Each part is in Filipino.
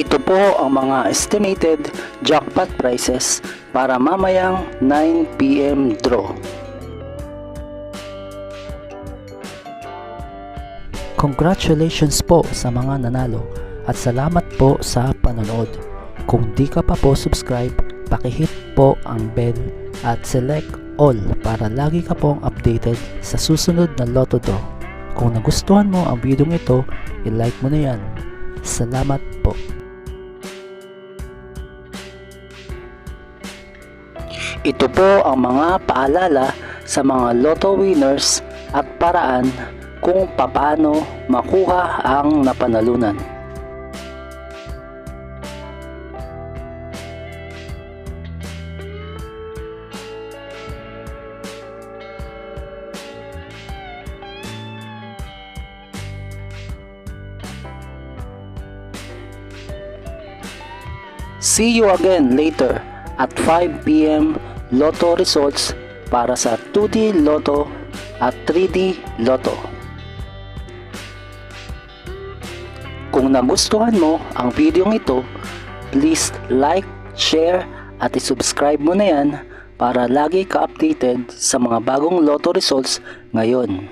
Ito po ang mga estimated jackpot prices para mamayang 9 PM draw. Congratulations po sa mga nanalo at salamat po sa panonood. Kung di ka pa po subscribe, pakihit po ang bell at select all para lagi ka pong updated sa susunod na Lotto Draw. Kung nagustuhan mo ang video ito, i-like mo na yan. Salamat po. Ito po ang mga paalala sa mga Lotto winners at paraan kung paano makuha ang napanalunan. See you again later at 5 PM Lotto results para sa 2D Lotto at 3D Lotto. Kung nagustuhan mo ang video ito, please like, share at isubscribe mo na yan para lagi ka updated sa mga bagong Lotto results ngayon.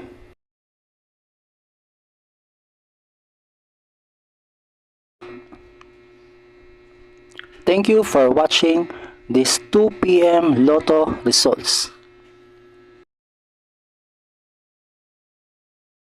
Thank you for watching this 2 PM Lotto results.